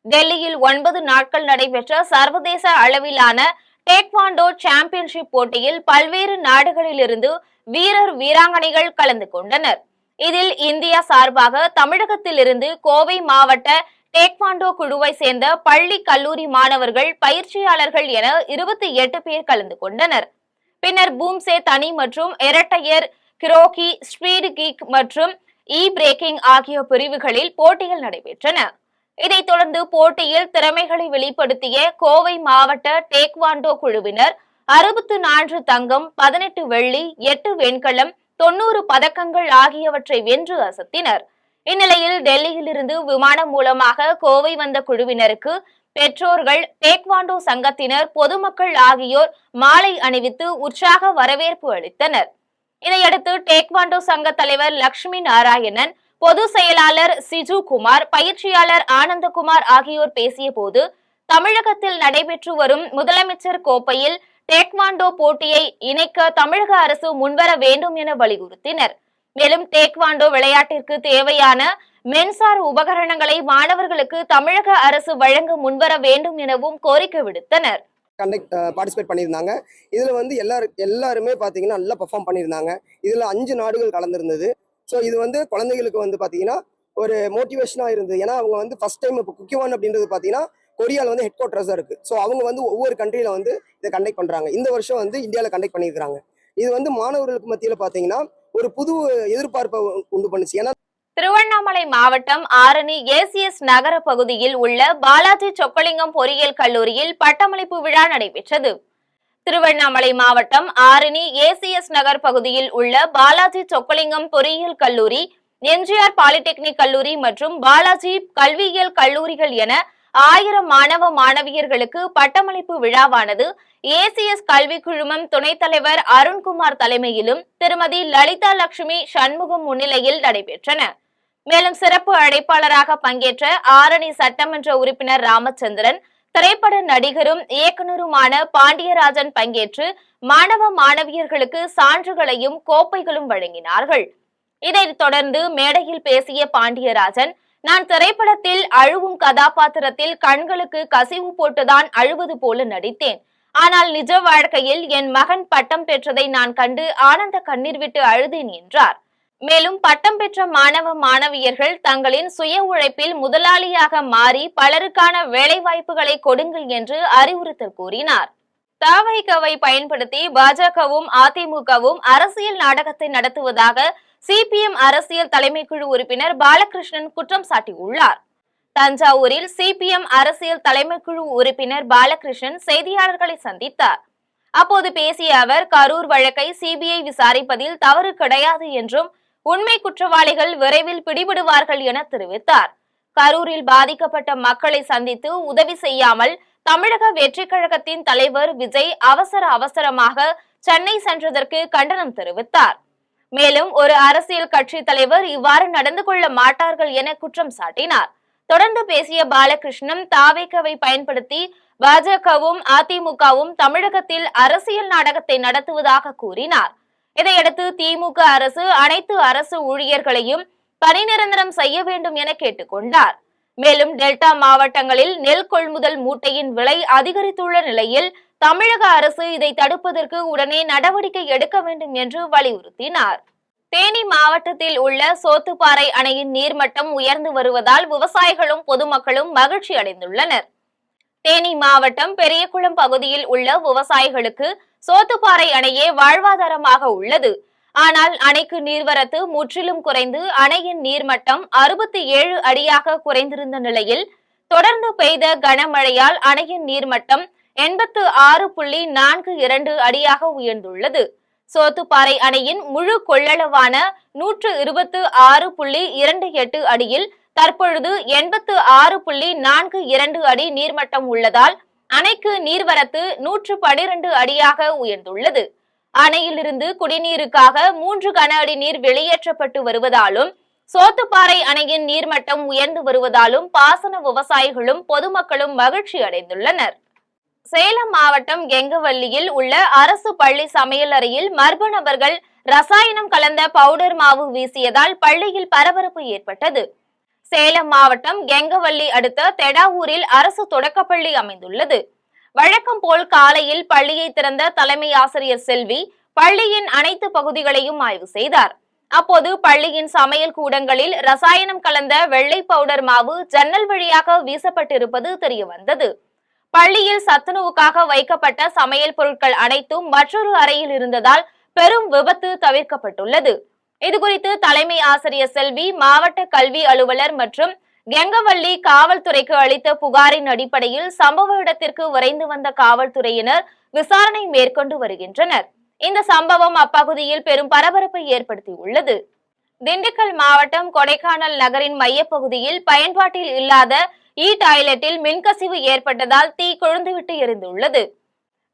டெல்லியில் 9 நாட்கள் நடைபெற்ற சர்வதேச அளவிலான டேக்வாண்டோ சாம்பியன்ஷிப் போட்டியில் பல்வேறு நாடுகளிலிருந்து வீரர் வீராங்கனைகள் கலந்து கொண்டனர். இதில் இந்தியா சார்பாக தமிழகத்திலிருந்து கோவை மாவட்ட டேக்வாண்டோ குழுவை சேர்ந்த பள்ளி கல்லூரி மாணவர்கள், பயிற்சியாளர்கள் என 28 பேர் கலந்து கொண்டனர். பின்னர் பூம்சே தனி மற்றும் இரட்டையர், கிரோக்கி, ஸ்பீடு கிக் மற்றும் பிரேக்கிங் ஆகிய பிரிவுகளில் போட்டிகள் நடைபெற்றன. இதைத் தொடர்ந்து போட்டியில் திறமைகளை வெளிப்படுத்திய கோவை மாவட்ட டேக்வாண்டோ குழுவினர் 64 தங்கம், 18 வெள்ளி, 8 வெண்கலம், 90 பதக்கங்கள் ஆகியவற்றை வென்று அசத்தினர். இந்நிலையில் டெல்லியிலிருந்து விமானம் மூலமாக கோவை வந்த குழுவினருக்கு பெற்றோர்கள், டேக்வாண்டோ சங்கத்தினர், பொதுமக்கள் ஆகியோர் மாலை அணிவித்து உற்சாக வரவேற்பு அளித்தனர். இதையடுத்து டேக்வாண்டோ சங்க தலைவர் லட்சுமி நாராயணன், பொதுச் செயலாளர் சிஜு குமார், பயிற்சியாளர் ஆனந்தகுமார் ஆகியோர் பேசிய போது, தமிழகத்தில் நடைபெற்று வரும் முதலமைச்சர் கோப்பையில் டேக்வாண்டோ போட்டியை இணைக்க தமிழக அரசு முன்வர வேண்டும் என வலியுறுத்தினர். மேலும் டேக்வாண்டோ விளையாட்டிற்கு தேவையான மின்சார உபகரணங்களை மாணவர்களுக்கு தமிழக அரசு வழங்க முன்வர வேண்டும் எனவும் கோரிக்கை விடுத்தனர். பார்ட்டிசிபேட் பண்ணியிருந்தாங்க. இதில் வந்து எல்லாருமே பார்த்தீங்கன்னா நல்லா பெர்ஃபார்ம் பண்ணியிருந்தாங்க. இதில் 5 நாடுகள் கலந்துருந்தது. ஸோ இது வந்து குழந்தைகளுக்கு வந்து பார்த்தீங்கன்னா ஒரு மோட்டிவேஷனாக இருந்தது. ஏன்னா அவங்க வந்து ஃபர்ஸ்ட் டைம் இப்போ குக்கிவான் அப்படின்றது பார்த்தீங்கன்னா கொரியாவில் வந்து ஹெட் குவார்ட்டர்ஸாக இருக்குது. ஸோ அவங்க வந்து ஒவ்வொரு கண்ட்ரியில் வந்து இதை கண்டக்ட் பண்ணுறாங்க. இந்த வருஷம் வந்து இந்தியாவில் கண்டக்ட் பண்ணியிருக்கிறாங்க. இது வந்து மாணவர்களுக்கு மத்தியில் பார்த்தீங்கன்னா ஒரு புது எதிர்பார்ப்பை உண்டு பண்ணுச்சு. ஏன்னா திருவண்ணாமலை மாவட்டம் ஆரணி ஏசிஎஸ் நகர பகுதியில் உள்ள பாலாஜி சொக்கலிங்கம் பொறியியல் கல்லூரியில் பட்டமளிப்பு விழா நடைபெற்றது. திருவண்ணாமலை மாவட்டம் ஆரணி ஏசிஎஸ் நகர் பகுதியில் உள்ள பாலாஜி சொக்கலிங்கம் பொறியியல் கல்லூரி, எம்ஜிஆர் பாலிடெக்னிக் கல்லூரி மற்றும் பாலாஜி கல்வியியல் கல்லூரிகள் என 1000 மாணவ மாணவியர்களுக்கு பட்டமளிப்பு விழாவானது ஏசிஎஸ் கல்வி குழுமம் துணைத் தலைவர் அருண்குமார் தலைமையிலும் திருமதி லலிதா லட்சுமி சண்முகம் முன்னிலையில் நடைபெற்றன. மேலும் சிறப்பு அழைப்பாளராக பங்கேற்ற ஆரணி சட்டமன்ற உறுப்பினர் ராமச்சந்திரன், திரைப்பட நடிகரும் இயக்குநருமான பாண்டியராஜன் பங்கேற்று மாணவ மாணவியர்களுக்கு சான்றுகளையும் கோப்பைகளும் வழங்கினார்கள். இதைத் தொடர்ந்து மேடையில் பேசிய பாண்டியராஜன், நான் திரைப்படத்தில் அழுவும் கதாபாத்திரத்தில் கண்களுக்கு கசிவு போட்டுதான் அழுவது போல நடித்தேன். ஆனால் நிஜ வாழ்க்கையில் என் மகன் பட்டம் பெற்றதை நான் கண்டு ஆனந்த கண்ணீர் விட்டு அழுதேன் என்றார். மேலும் பட்டம் பெற்ற மாணவ மாணவியர்கள் தங்களின் சுய உழைப்பில் முதலாளியாக மாறி பலருக்கான வேலை வாய்ப்புகளை கொடுங்கள் என்று அறிவுறுத்தல் கூறினார். தவைகவை பயன்படுத்தி பாஜகவும் அதிமுகவும் அரசியல் நாடகத்தை நடத்துவதாக சிபிஎம் அரசியல் தலைமைக்குழு உறுப்பினர் பாலகிருஷ்ணன் குற்றம் சாட்டியுள்ளார். தஞ்சாவூரில் சிபிஎம் அரசியல் தலைமைக்குழு உறுப்பினர் பாலகிருஷ்ணன் செய்தியாளர்களை சந்தித்தார். அப்போது பேசிய அவர், கரூர் வழக்கை சிபிஐ விசாரிப்பதில் தவறு கிடையாது என்றும் உண்மை குற்றவாளிகள் விரைவில் பிடிபடுவார்கள் என தெரிவித்தார். கரூரில் பாதிக்கப்பட்ட மக்களை சந்தித்து உதவி செய்யாமல் தமிழக வெற்றிக் கழகத்தின் தலைவர் விஜய் அவசரமாக சென்னை சென்றதற்கு கண்டனம் தெரிவித்தார். மேலும் ஒரு அரசியல் கட்சி தலைவர் இவ்வாறு நடந்து கொள்ள மாட்டார்கள் என குற்றம் சாட்டினார். தொடர்ந்து பேசிய பாலகிருஷ்ணன், தாவேகவை பயன்படுத்தி பாஜகவும் அதிமுகவும் தமிழகத்தில் அரசியல் நாடகத்தை நடத்துவதாக கூறினார். இதையடுத்து திமுக அரசு அனைத்து அரசு ஊழியர்களையும் பணி நிரந்தரம் செய்ய வேண்டும் என கேட்டுக்கொண்டார். மேலும் டெல்டா மாவட்டங்களில் நெல் கொள்முதல் மூட்டையின் விலை அதிகரித்துள்ள நிலையில் தமிழக அரசு இதை தடுப்பதற்கு உடனே நடவடிக்கை எடுக்க வேண்டும் என்று வலியுறுத்தினார். தேனி மாவட்டத்தில் உள்ள சோத்துப்பாறை அணையின் நீர்மட்டம் உயர்ந்து வருவதால் விவசாயிகளும் பொதுமக்களும் மகிழ்ச்சி அடைந்துள்ளனர். தேனி மாவட்டம் பெரியகுளம் பகுதியில் உள்ள விவசாயிகளுக்கு சோத்துப்பாறை அணையே வாழ்வாதாரமாக உள்ளது. ஆனால் அணைக்கு நீர்வரத்து முற்றிலும் குறைந்து அணையின் நீர்மட்டம் 67 அடியாக குறைந்திருந்த நிலையில் தொடர்ந்து பெய்த கனமழையால் அணையின் நீர்மட்டம் 86.42 அடியாக உயர்ந்துள்ளது. சோத்துப்பாறை அணையின் முழு கொள்ளளவான 126.28 அடியில் தற்பொழுது 86.42 அடி நீர்மட்டம் உள்ளதால் அணைக்கு நீர்வரத்து 112 அடியாக உயர்ந்துள்ளது. அணையிலிருந்து குடிநீருக்காக 3 கன அடி நீர் வெளியேற்றப்பட்டு வருவதாலும் சோத்துப்பாறை அணையின் நீர்மட்டம் உயர்ந்து வருவதாலும் பாசன விவசாயிகளும் பொதுமக்களும் மகிழ்ச்சி அடைந்துள்ளனர். சேலம் மாவட்டம் கெங்கவல்லியில் உள்ள அரசு பள்ளி சமையலறையில் மர்ம நபர்கள் ரசாயனம் கலந்த பவுடர் மாவு வீசியதால் பள்ளியில் பரபரப்பு ஏற்பட்டது. சேலம் மாவட்டம் கெங்கவல்லி அடுத்த தெடாவூரில் அரசு தொடக்கப்பள்ளி அமைந்துள்ளது. வழக்கம் போல் காலையில் பள்ளியை திறந்த தலைமை ஆசிரியர் செல்வி பள்ளியின் அனைத்து பகுதிகளையும் ஆய்வு செய்தார். அப்போது பள்ளியின் சமையல் கூடங்களில் ரசாயனம் கலந்த வெள்ளை பவுடர் மாவு ஜன்னல் வழியாக வீசப்பட்டிருப்பது தெரியவந்தது. பள்ளியில் சத்துணவுக்காக வைக்கப்பட்ட சமையல் பொருட்கள் அனைத்தும் மற்றொரு அறையில் இருந்ததால் பெரும் விபத்து தவிர்க்கப்பட்டுள்ளது. இதுகுறித்து தலைமை ஆசிரியர் செல்வி மாவட்ட கல்வி அலுவலர் மற்றும் கெங்கவல்லி காவல்துறைக்கு அளித்த புகாரின் அடிப்படையில் சம்பவ இடத்திற்கு விரைந்து வந்த காவல்துறையினர் விசாரணை மேற்கொண்டு வருகின்றனர். இந்த சம்பவம் அப்பகுதியில் பெரும் பரபரப்பை ஏற்படுத்தியுள்ளது. திண்டுக்கல் மாவட்டம் கொடைக்கானல் நகரின் மையப்பகுதியில் பயன்பாட்டில் இல்லாத டாய்லெட்டில் மின்கசிவு ஏற்பட்டதால் தீ கொழுந்துவிட்டு எரிந்துள்ளது.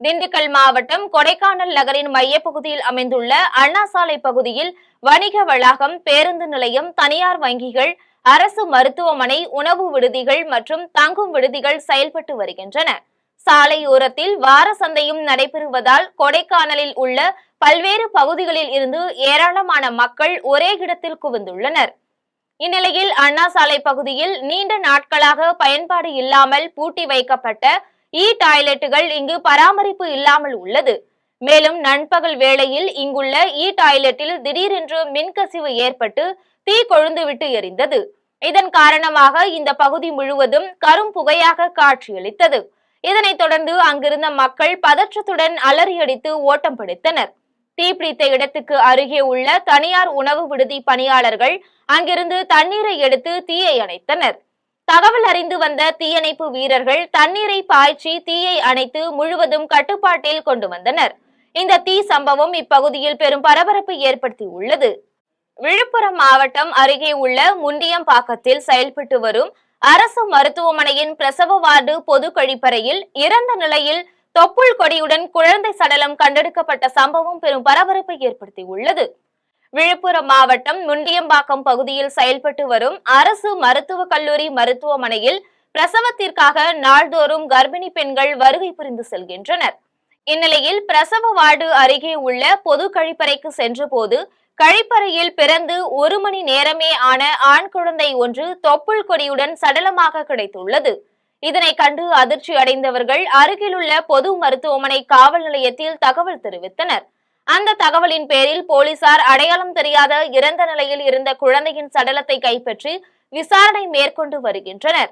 திண்டுக்கல் மாவட்டம் கொடைக்கானல் நகரின் மையப்பகுதியில் அமைந்துள்ள அண்ணா சாலை பகுதியில் வணிக வளாகம், பேருந்து நிலையம், தனியார் வங்கிகள், அரசு மருத்துவமனை, உணவு விடுதிகள் மற்றும் தங்கும் விடுதிகள் செயல்பட்டு வருகின்றன. சாலையோரத்தில் வார சந்தையும் நடைபெறுவதால் கொடைக்கானலில் உள்ள பல்வேறு பகுதிகளில் இருந்து ஏராளமான மக்கள் ஒரே இடத்தில் குவிந்துள்ளனர். இந்நிலையில் அண்ணா சாலை பகுதியில் நீண்ட நாட்களாக பயன்பாடு இல்லாமல் பூட்டி வைக்கப்பட்ட டாய்லெட்டுகள் இங்கு பராமரிப்பு இல்லாமல் உள்ளது. மேலும் நண்பகல் வேளையில் இங்குள்ள டாய்லெட்டில் திடீரென்று மின்கசிவு ஏற்பட்டு தீ கொழுந்துவிட்டு எரிந்தது. இதன் காரணமாக இந்த பகுதி முழுவதும் கரும் புகையாக காட்சியளித்தது. இதனைத் தொடர்ந்து அங்கிருந்த மக்கள் பதற்றத்துடன் அலறியடித்து ஓட்டம் பிடித்தனர். தீப்பிடித்த இடத்துக்கு அருகே உள்ள தனியார் உணவு விடுதி பணியாளர்கள் அங்கிருந்து தண்ணீரை எடுத்து தீயை அணைத்தனர். தகவல் அறிந்து வந்த தீயணைப்பு வீரர்கள் தண்ணீரை பாய்ச்சி தீயை அணைத்து முழுவதும் கட்டுப்பாட்டில் கொண்டு வந்தனர். இந்த தீ சம்பவம் இப்பகுதியில் பெரும் பரபரப்பை ஏற்படுத்தியுள்ளது. விழுப்புரம் மாவட்டம் அருகே உள்ள முண்டியம்பாக்கத்தில் செயல்பட்டு வரும் அரசு மருத்துவமனையின் பிரசவ வார்டு பொது கழிப்பறையில் இறந்த நிலையில் தொப்புள் கொடியுடன் குழந்தை சடலம் கண்டெடுக்கப்பட்ட சம்பவம் பெரும் பரபரப்பை ஏற்படுத்தியுள்ளது. விழுப்புரம் மாவட்டம் முண்டியம்பாக்கம் பகுதியில் செயல்பட்டு வரும் அரசு மருத்துவக் கல்லூரி மருத்துவமனையில் பிரசவத்திற்காக நாள்தோறும் கர்ப்பிணி பெண்கள் வருகை புரிந்து செல்கின்றனர். இந்நிலையில் பிரசவ வார்டு அருகே உள்ள பொது கழிப்பறைக்கு சென்றபோது கழிப்பறையில் பிறந்து 1 மணி நேரமே ஆன ஆண் குழந்தை ஒன்று தொப்புள் கொடியுடன் சடலமாக கிடைத்துள்ளது. இதனை கண்டு அதிர்ச்சி அடைந்தவர்கள் அருகிலுள்ள பொது மருத்துவமனை காவல் நிலையத்தில் தகவல் தெரிவித்தனர். அந்த தகவலின் பேரில் போலீசார் அடையாளம் தெரியாத இறந்த நிலையில் இருந்த குழந்தையின் சடலத்தை கைப்பற்றி விசாரணை மேற்கொண்டு வருகின்றனர்.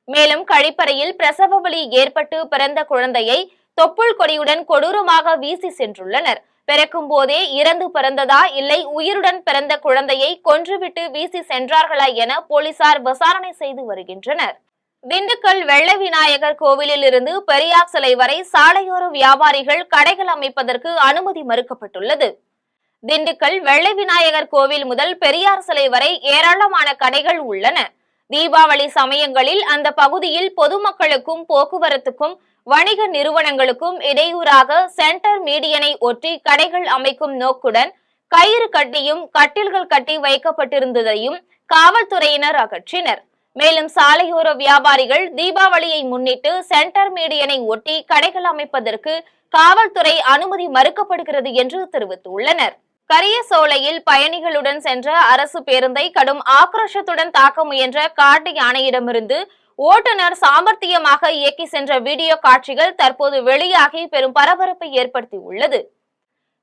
மேலும் கழிப்பறையில் பிரசவ வலி ஏற்பட்டு பிறந்த குழந்தையை தொப்புள் கொடியுடன் கொடூரமாக வீசி சென்றுள்ளனர். பிறக்கும் போதே இறந்து பிறந்ததா இல்லை உயிருடன் பிறந்த குழந்தையை கொன்றுவிட்டு வீசி சென்றார்களா என போலீசார் விசாரணை செய்து வருகின்றனர். திண்டுக்கல் வெள்ள விநாயகர் கோவிலில் இருந்து பெரியார் சிலை வரை சாலையோர வியாபாரிகள் கடைகள் அமைப்பதற்கு அனுமதி மறுக்கப்பட்டுள்ளது. திண்டுக்கல் வெள்ளை விநாயகர் கோவில் முதல் பெரியார் சிலை வரை ஏராளமான கடைகள் உள்ளன. தீபாவளி சமயங்களில் அந்த பகுதியில் பொதுமக்களுக்கும் போக்குவரத்துக்கும் வணிக நிறுவனங்களுக்கும் இடையூறாக சென்டர் மீடியனை ஒட்டி கடைகள் அமைக்கும் நோக்குடன் கயிறு கட்டியும் கட்டில்கள் கட்டி வைக்கப்பட்டிருந்ததையும் காவல்துறையினர் அகற்றினர். மேலும் சாலையோர வியாபாரிகள் தீபாவளியை முன்னிட்டு சென்டர் மீடியனை ஒட்டி கடைகள் அமைப்பதற்கு காவல்துறை அனுமதி மறுக்கப்படுகிறது என்று தெரிவித்துள்ளனர். கரியசோலையில் பயணிகளுடன் சென்ற அரசு பேருந்தை கடும் ஆக்ரோஷத்துடன் தாக்க முயன்ற காட்டு யானையிடமிருந்து ஓட்டுநர் சாமர்த்தியமாக இயக்கி சென்ற வீடியோ காட்சிகள் தற்போது வெளியாகி பெரும் பரபரப்பை ஏற்படுத்தியுள்ளது.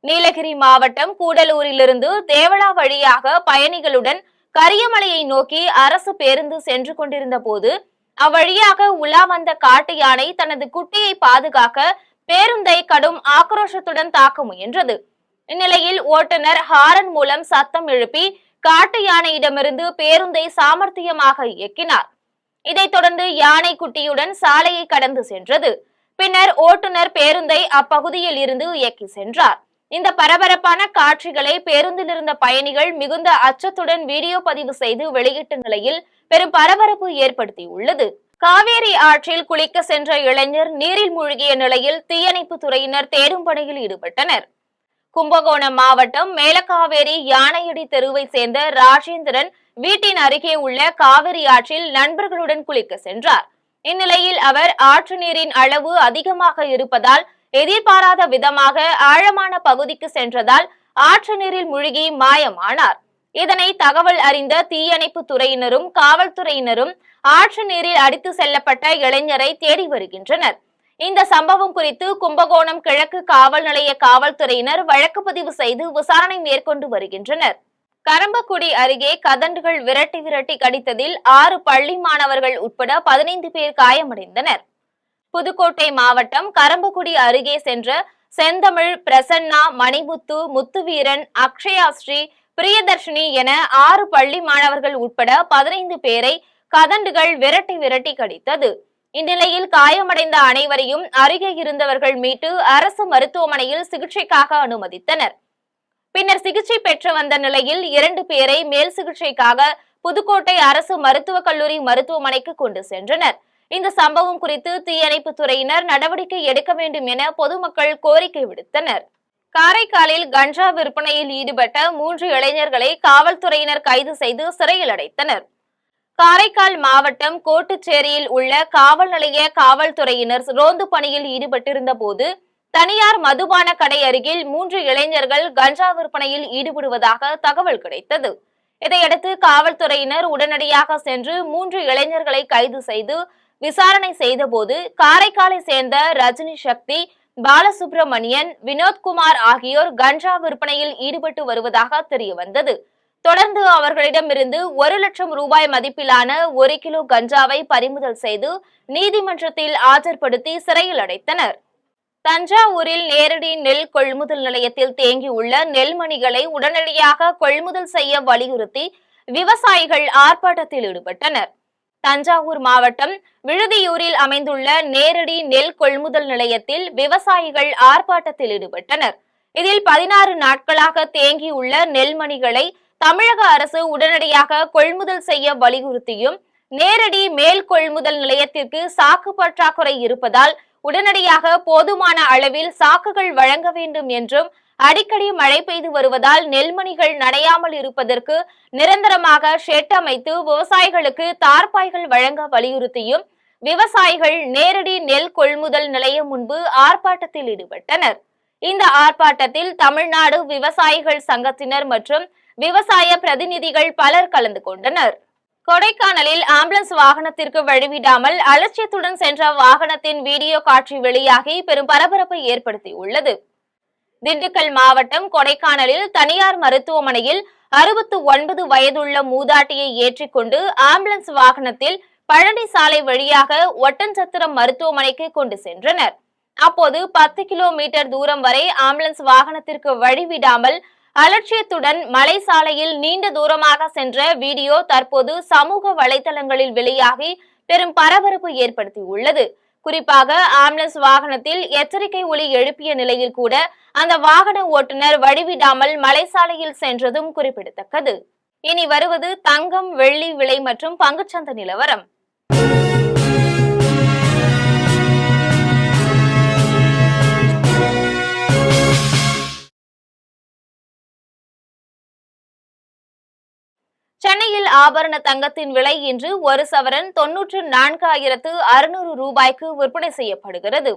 நீலகிரி மாவட்டம் கூடலூரிலிருந்து தேவளா வழியாக பயணிகளுடன் கரியமலையை நோக்கி அரசு பேருந்து சென்று கொண்டிருந்த போது அவ்வழியாக உலா வந்த காட்டு யானை தனது குட்டியை பாதுகாக்க பேருந்தை கடும் ஆக்ரோஷத்துடன் தாக்க முயன்றது. இந்நிலையில் ஓட்டுநர் ஹாரன் மூலம் சத்தம் எழுப்பி காட்டு யானையிடமிருந்து பேருந்தை சாமர்த்தியமாக இயக்கினார். இதைத் தொடர்ந்து யானை குட்டியுடன் சாலையை கடந்து சென்றது. பின்னர் ஓட்டுநர் பேருந்தை அப்பகுதியில் இருந்து இயக்கி சென்றார். இந்த பரபரப்பான காட்சிகளை பேருந்தில் இருந்த பயணிகள் மிகுந்த அச்சத்துடன் வீடியோ பதிவு செய்து வெளியிட்ட நிலையில் பெரும் பரபரப்பு ஏற்படுத்தியுள்ளது. காவேரி ஆற்றில் குளிக்க சென்ற இளைஞர் நீரில் மூழ்கிய நிலையில் தீயணைப்பு துறையினர் தேடும் பணியில் ஈடுபட்டனர். கும்பகோணம் மாவட்டம் மேலக்காவேரி யானையடி தெருவை சேர்ந்த ராஜேந்திரன் வீட்டின் அருகே உள்ள காவிரி ஆற்றில் நண்பர்களுடன் குளிக்க சென்றார். இந்நிலையில் அவர் ஆற்று நீரின் அளவு அதிகமாக இருப்பதால் எதிர்பாராத விதமாக ஆழமான பகுதிக்கு சென்றதால் ஆற்று நீரில் மூழ்கி மாயமானார். இதனை தகவல் அறிந்த தீயணைப்பு துறையினரும் காவல்துறையினரும் ஆற்று நீரில் அடித்து செல்லப்பட்ட இளைஞரை தேடி வருகின்றனர். இந்த சம்பவம் குறித்து கும்பகோணம் கிழக்கு காவல் நிலைய காவல்துறையினர் வழக்கு பதிவு செய்து விசாரணை மேற்கொண்டு வருகின்றனர். கரம்பக்குடி அருகே கதண்டுகள் விரட்டி கடித்ததில் 6 பள்ளி மாணவர்கள் உட்பட 15 பேர் காயமடைந்தனர். புதுக்கோட்டை மாவட்டம் கரம்பக்குடி அருகே சென்ற செந்தமிழ், பிரசன்னா, மணிமுத்து, முத்துவீரன், அக்ஷயாஸ்ரீ, பிரியதர்ஷினி என 6 பள்ளி மாணவர்கள் உட்பட 15 பேரை கதண்டுகள் விரட்டி கடித்தது. இந்நிலையில் காயமடைந்த அனைவரையும் அருகே இருந்தவர்கள் மீட்டு அரசு மருத்துவமனையில் சிகிச்சைக்காக அனுமதித்தனர். பின்னர் சிகிச்சை பெற்று வந்த நிலையில் 2 பேரை மேல் சிகிச்சைக்காக புதுக்கோட்டை அரசு மருத்துவக் கல்லூரி மருத்துவமனைக்கு கொண்டு சென்றனர். இந்த சம்பவம் குறித்து தீயணைப்பு துறையினர் நடவடிக்கை எடுக்க வேண்டும் என பொதுமக்கள் கோரிக்கை விடுத்தனர். காரைக்காலில் கஞ்சா விற்பனையில் ஈடுபட்ட 3 இளைஞர்களை காவல்துறையினர் கைது செய்து சிறையில் அடைத்தனர். காரைக்கால் மாவட்டம் கோட்டுச்சேரியில் உள்ள காவல் நிலைய காவல்துறையினர் ரோந்து பணியில் ஈடுபட்டிருந்த போது தனியார் மதுபான கடை அருகில் 3 இளைஞர்கள் கஞ்சா விற்பனையில் ஈடுபடுவதாக தகவல் கிடைத்தது. இதையடுத்து காவல்துறையினர் உடனடியாக சென்று 3 இளைஞர்களை கைது செய்து விசாரணை செய்தபோது காரைக்காலை சேர்ந்த ரஜினி சக்தி, பாலசுப்ரமணியன், வினோத்குமார் ஆகியோர் கஞ்சா விற்பனையில் ஈடுபட்டு வருவதாக தெரியவந்தது. தொடர்ந்து அவர்களிடமிருந்து 1 லட்சம் ரூபாய் மதிப்பிலான 1 கிலோ கஞ்சாவை பறிமுதல் செய்து நீதிமன்றத்தில் ஆஜர்படுத்தி சிறையில் அடைத்தனர். தஞ்சாவூரில் நேரடி நெல் கொள்முதல் நிலையத்தில் தேங்கியுள்ள நெல்மணிகளை உடனடியாக கொள்முதல் செய்ய வலியுறுத்தி விவசாயிகள் ஆர்ப்பாட்டத்தில் ஈடுபட்டனர். தஞ்சாவூர் மாவட்டம் விழுதியூரில் அமைந்துள்ள நேரடி நெல் கொள்முதல் நிலையத்தில் விவசாயிகள் ஆர்ப்பாட்டத்தில் ஈடுபட்டனர். இதில் 16 நாட்களாக தேங்கியுள்ள நெல்மணிகளை தமிழக அரசு உடனடியாக கொள்முதல் செய்ய வலியுறுத்தியும், நேரடி மேல் கொள்முதல் நிலையத்திற்கு சாக்கு பற்றாக்குறை இருப்பதால் உடனடியாக போதுமான அளவில் சாக்குகள் வழங்க வேண்டும் என்றும், அடிக்கடி மழை பெய்து வருவதால் நெல்மணிகள் நனையாமல் இருப்பதற்கு நிரந்தரமாக ஷெட் அமைத்து விவசாயிகளுக்கு தார்பாய்கள் வழங்க வலியுறுத்தியும் விவசாயிகள் நேரடி நெல் கொள்முதல் நிலையம் முன்பு ஆர்ப்பாட்டத்தில் ஈடுபட்டனர். இந்த ஆர்ப்பாட்டத்தில் தமிழ்நாடு விவசாயிகள் சங்கத்தினர் மற்றும் விவசாய பிரதிநிதிகள் பலர் கலந்து கொண்டனர். கொடைக்கானலில் ஆம்புலன்ஸ் வாகனத்திற்கு வழிவிடாமல் அலட்சியத்துடன் சென்ற வாகனத்தின் வீடியோ காட்சி வெளியாகி பெரும் பரபரப்பை ஏற்படுத்தியுள்ளது. திண்டுக்கல் மாவட்டம் கொடைக்கானலில் தனியார் மருத்துவமனையில் 69 வயதுள்ள மூதாட்டியை ஏற்றிக்கொண்டு ஆம்புலன்ஸ் வாகனத்தில் பழனி சாலை வழியாக ஒட்டன்சத்திரம் மருத்துவமனைக்கு கொண்டு சென்றனர். அப்போது 10 கிலோமீட்டர் தூரம் வரை ஆம்புலன்ஸ் வாகனத்திற்கு வழிவிடாமல் அலட்சியத்துடன் மலை சாலையில் நீண்ட தூரமாக சென்ற வீடியோ தற்போது சமூக வலைதளங்களில் வெளியாகி பெரும் பரபரப்பு ஏற்படுத்தியுள்ளது. குறிப்பாக ஆம்புலன்ஸ் வாகனத்தில் எச்சரிக்கை ஒலி எழுப்பிய நிலையில் கூட அந்த வாகன ஓட்டுநர் வழிவிடாமல் மலை சாலையில் சென்றதும் குறிப்பிடத்தக்கது. இனி வருவது தங்கம், வெள்ளி விலை மற்றும் பங்குச்சந்தை நிலவரம். சென்னையில் ஆபரண தங்கத்தின் விலை இன்று 1 சவரன் 94,600 ரூபாய்க்கு விற்பனை செய்யப்படுகிறது.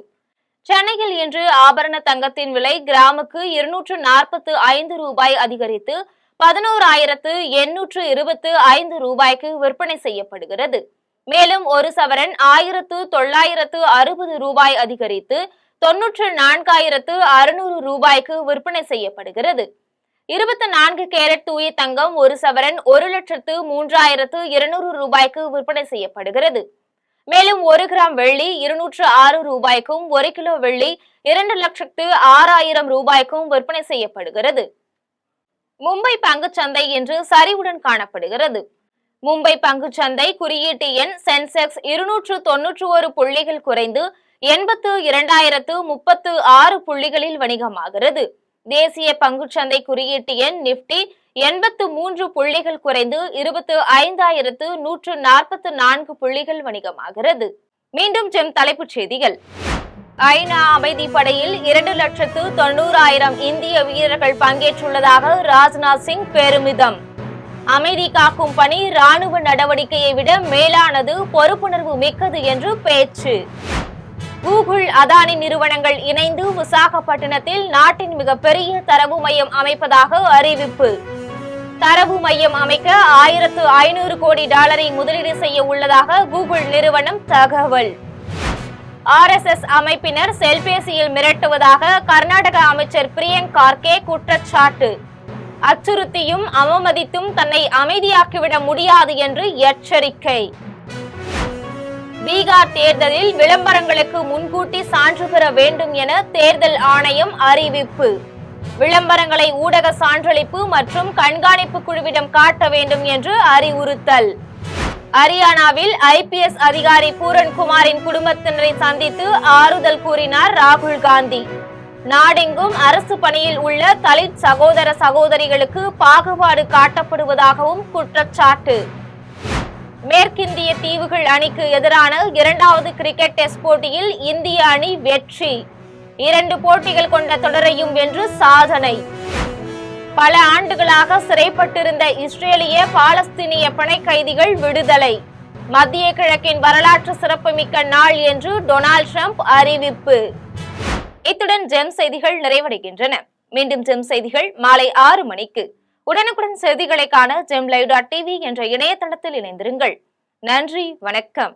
சென்னையில் இன்று ஆபரண தங்கத்தின் விலை கிராமுக்கு 245 ரூபாய் அதிகரித்து 11,825 ரூபாய்க்கு விற்பனை செய்யப்படுகிறது. மேலும் 1 சவரன் 1,960 ரூபாய் அதிகரித்து 94,600 ரூபாய்க்கு விற்பனை செய்யப்படுகிறது. 24 கேரட் தூய தங்கம் 1 சவரன் 1,03,200 ரூபாய்க்கு விற்பனை செய்யப்படுகிறது. மேலும் 1 கிராம் வெள்ளி 206 ரூபாய்க்கும் 1 கிலோ வெள்ளி 2,06,000 ரூபாய்க்கும் விற்பனை செய்யப்படுகிறது. மும்பை பங்குச்சந்தை இன்று சரிவுடன் காணப்படுகிறது. மும்பை பங்குச்சந்தை குறியீட்டு எண் சென்செக்ஸ் 291 புள்ளிகள் குறைந்து 82,036 புள்ளிகளில் வணிகமாகிறது. தேசிய பங்குச்சந்தை குறியீட்டு எண் நிப்டி 83 புள்ளிகள் குறைந்து 25,144 புள்ளிகள் வணிகமாகிறது. மீண்டும் ஜெம் தலைப்புச் செய்திகள். ஐநா அமைதி படையில் 2,90,000 இந்திய வீரர்கள் பங்கேற்றுள்ளதாக ராஜ்நாத் சிங் பெருமிதம். அமைதி காக்கும் பணி ராணுவ நடவடிக்கையை விட மேலானது, பொறுப்புணர்வு மிக்கது என்று பேச்சு. கூகுள், அதானி நிறுவனங்கள் இணைந்து விசாகப்பட்டினத்தில் நாட்டின் மிகப்பெரிய தரவு மையம் அமைப்பதாக அறிவிப்பு. தரவு மையம் அமைக்க $1,500 கோடி முதலீடு செய்ய உள்ளதாக கூகுள் நிறுவனம் தகவல். RSS அமைப்பினர் செல்பேசியில் மிரட்டுவதாக கர்நாடக அமைச்சர் பிரியங்க் கார்கே குற்றச்சாட்டு. அச்சுறுத்தியும் அவமதித்தும் தன்னை அமைதியாக்கிவிட முடியாது என்று எச்சரிக்கை. பீகார் தேர்தலில் விளம்பரங்களுக்கு முன்கூட்டி சான்று பெற வேண்டும் என தேர்தல் ஆணையம் அறிவிப்பு. விளம்பரங்களை ஊடக சான்றளிப்பு மற்றும் கண்காணிப்பு குழுவிடம் காட்ட வேண்டும் என்று அறிவுறுத்தல். ஹரியானாவில் IPS அதிகாரி பூரன் குமாரின் குடும்பத்தினரை சந்தித்து ஆறுதல் கூறினார் ராகுல் காந்தி. நாடெங்கும் அரசு பணியில் உள்ள தலித் சகோதர சகோதரிகளுக்கு பாகுபாடு காட்டப்படுவதாகவும் குற்றச்சாட்டு. மேற்கிந்திய தீவுகள் அணிக்கு எதிரான 2வது கிரிக்கெட் டெஸ்ட் போட்டியில் இந்திய அணி வெற்றி. 2 போட்டிகள் கொண்ட தொடரையும் வென்று சாதனை. பல ஆண்டுகளாக சிறைப்பட்டிருந்த இஸ்ரேலிய பாலஸ்தீனிய பிணை கைதிகள் விடுதலை. மத்திய கிழக்கின் வரலாற்று சிறப்புமிக்க நாள் என்று டொனால்ட் ட்ரம்ப் அறிவிப்பு. இத்துடன் ஜெம் செய்திகள் நிறைவடைகின்றன. மீண்டும் ஜெம் செய்திகள் மாலை 6 மணிக்கு. உடனுக்குடன் செய்திகளை காண GemLive.tv என்ற இணையதளத்தில் இணைந்திருங்கள். நன்றி, வணக்கம்.